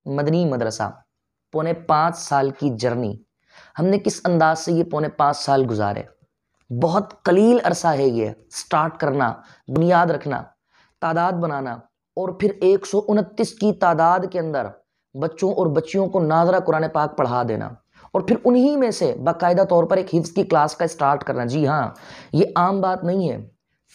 مدنی مدرسہ، پونے 5 سال کی جرنی، ہم نے کس انداز سے یہ پونے 5 سال گزارے۔ بہت قلیل عرصہ ہے یہ سٹارٹ کرنا، بنیاد رکھنا، تعداد بنانا، اور پھر 129 کی تعداد کے اندر بچوں اور بچیوں کو ناظرہ قرآن پاک پڑھا دینا، اور پھر انہی میں سے باقاعدہ طور پر ایک حفظ کی کلاس کا سٹارٹ کرنا۔ جی ہاں، یہ عام بات نہیں ہے،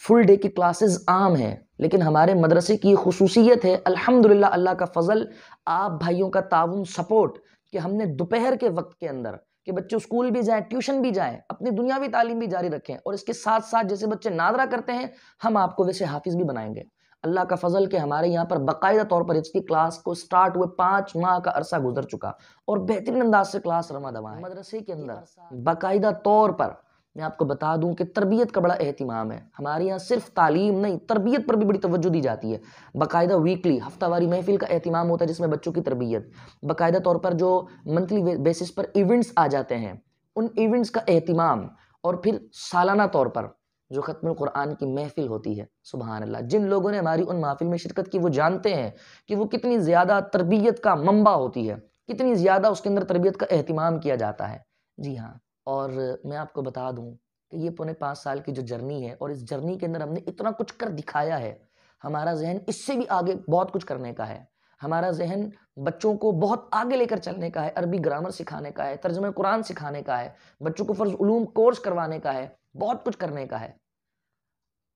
فل ڈے کی کلاسز عام ہیں، لیکن ہمارے مدرسے کی خصوصیت ہے الحمدللہ، اللہ کا فضل، آپ بھائیوں کا تعاون، سپورٹ، کہ ہم نے دوپہر کے وقت کے اندر کہ بچے اسکول بھی جائیں، ٹیوشن بھی جائیں، اپنی دنیاوی تعلیم بھی جاری رکھیں، اور اس کے ساتھ ساتھ جیسے بچے ناظرہ کرتے ہیں ہم آپ کو ویسے حافظ بھی بنائیں گے۔ اللہ کا فضل کہ ہمارے یہاں پر باقاعدہ طور پر اس کی کلاس کو سٹارٹ ہوئے 5 ماہ کا عرصہ گزر چکا، اور بہترین انداز سے کلاس رواں دواں ہے۔ مدرسے کے اندر باقاعدہ طور پر میں آپ کو بتا دوں کہ تربیت کا بڑا اہتمام ہے ہمارے یہاں، صرف تعلیم نہیں، تربیت پر بھی بڑی توجہ دی جاتی ہے۔ باقاعدہ ویکلی، ہفتہ واری محفل کا اہتمام ہوتا ہے جس میں بچوں کی تربیت، باقاعدہ طور پر جو منتھلی بیسس پر ایونٹس آ جاتے ہیں ان ایونٹس کا اہتمام، اور پھر سالانہ طور پر جو ختم القرآن کی محفل ہوتی ہے۔ سبحان اللہ، جن لوگوں نے ہماری ان محفل میں شرکت کی وہ جانتے ہیں کہ وہ کتنی زیادہ تربیت کا منبع ہوتی ہے، کتنی زیادہ اس کے اندر تربیت کا اہتمام کیا جاتا ہے۔ جی ہاں، اور میں آپ کو بتا دوں کہ یہ پونے 5 سال کی جو جرنی ہے، اور اس جرنی کے اندر ہم نے اتنا کچھ کر دکھایا ہے، ہمارا ذہن اس سے بھی آگے بہت کچھ کرنے کا ہے۔ ہمارا ذہن بچوں کو بہت آگے لے کر چلنے کا ہے، عربی گرامر سکھانے کا ہے، ترجمہ قرآن سکھانے کا ہے، بچوں کو فرض علوم کورس کروانے کا ہے، بہت کچھ کرنے کا ہے،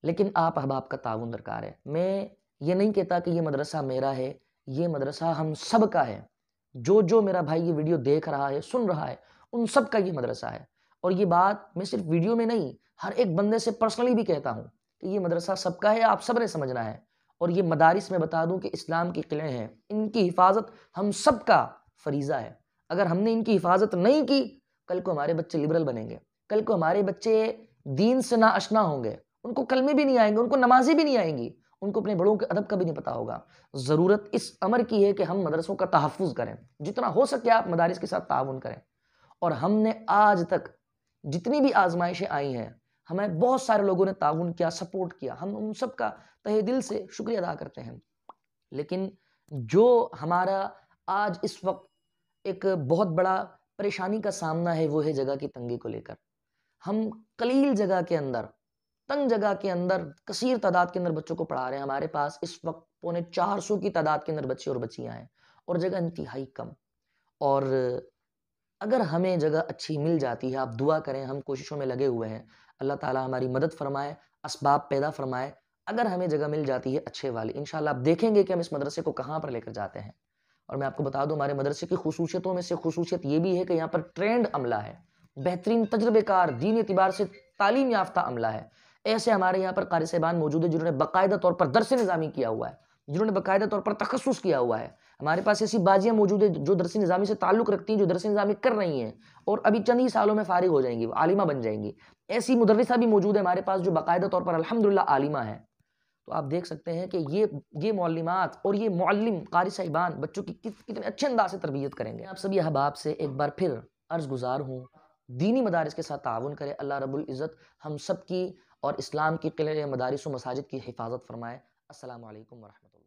لیکن آپ احباب کا تعاون درکار ہے۔ میں یہ نہیں کہتا کہ یہ مدرسہ میرا ہے، یہ مدرسہ ہم سب کا ہے۔ جو میرا بھائی یہ ویڈیو دیکھ رہا ہے، سن رہا ہے، ان سب کا یہ مدرسہ ہے، اور یہ بات میں صرف ویڈیو میں نہیں، ہر ایک بندے سے پرسنلی بھی کہتا ہوں کہ یہ مدرسہ سب کا ہے، آپ سب نے سمجھنا ہے۔ اور یہ مدارس میں بتا دوں کہ اسلام کی قلعے ہیں، ان کی حفاظت ہم سب کا فریضہ ہے۔ اگر ہم نے ان کی حفاظت نہیں کی، کل کو ہمارے بچے لبرل بنیں گے، کل کو ہمارے بچے دین سے ناآشنا ہوں گے، ان کو کلمے بھی نہیں آئیں گے، ان کو نمازیں بھی نہیں آئیں گی، ان کو اپنے بڑوں کے ادب کا بھی نہیں پتا ہوگا۔ ضرورت اس امر کی ہے کہ ہم مدرسوں کا تحفظ کریں، جتنا ہو سکے آپ مدارس کے ساتھ تعاون کریں۔ اور ہم نے آج تک جتنی بھی آزمائشیں آئی ہیں، ہمیں بہت سارے لوگوں نے تعاون کیا، سپورٹ کیا، ہم ان سب کا تہہ دل سے شکریہ ادا کرتے ہیں۔ لیکن جو ہمارا آج اس وقت ایک بہت بڑا پریشانی کا سامنا ہے، وہ ہے جگہ کی تنگی کو لے کر۔ ہم قلیل جگہ کے اندر، تنگ جگہ کے اندر، کثیر تعداد کے اندر بچوں کو پڑھا رہے ہیں۔ ہمارے پاس اس وقت پونے 400 کی تعداد کے اندر بچے اور بچیاں ہیں، اور جگہ انتہائی کم۔ اور اگر ہمیں جگہ اچھی مل جاتی ہے، آپ دعا کریں، ہم کوششوں میں لگے ہوئے ہیں، اللہ تعالی ہماری مدد فرمائے، اسباب پیدا فرمائے۔ اگر ہمیں جگہ مل جاتی ہے اچھے والی، انشاءاللہ آپ دیکھیں گے کہ ہم اس مدرسے کو کہاں پر لے کر جاتے ہیں۔ اور میں آپ کو بتا دوں ہمارے مدرسے کی خصوصیتوں میں سے خصوصیت یہ بھی ہے کہ یہاں پر ٹرینڈ عملہ ہے، بہترین تجربے کار، دینی اعتبار سے تعلیم یافتہ عملہ ہے۔ ایسے ہمارے یہاں پر قاری صاحبان موجود ہیں جنہوں نے باقاعدہ طور پر درس نظامی کیا ہوا ہے، جنہوں نے باقاعدہ طور پر تخصص کیا ہوا ہے۔ ہمارے پاس ایسی باجیاں موجود ہیں جو درس نظامی سے تعلق رکھتی ہیں، جو درس نظامی کر رہی ہیں، اور ابھی چند ہی سالوں میں فارغ ہو جائیں گی، عالمہ بن جائیں گی۔ ایسی مدرسہ بھی موجود ہے ہمارے پاس جو باقاعدہ طور پر الحمدللہ عالمہ ہے۔ تو آپ دیکھ سکتے ہیں کہ یہ معلمات اور یہ معلم قاری صاحبان بچوں کی کتنے اچھے انداز سے تربیت کریں گے۔ آپ سبھی احباب سے ایک بار پھر عرض گزار ہوں، دینی مدارس کے ساتھ تعاون کرے، اللہ رب العزت ہم سب کی اور اسلام کی قلعے، مدارس و مساجد کی حفاظت فرمائے۔ السلام علیکم ورحمۃ اللہ۔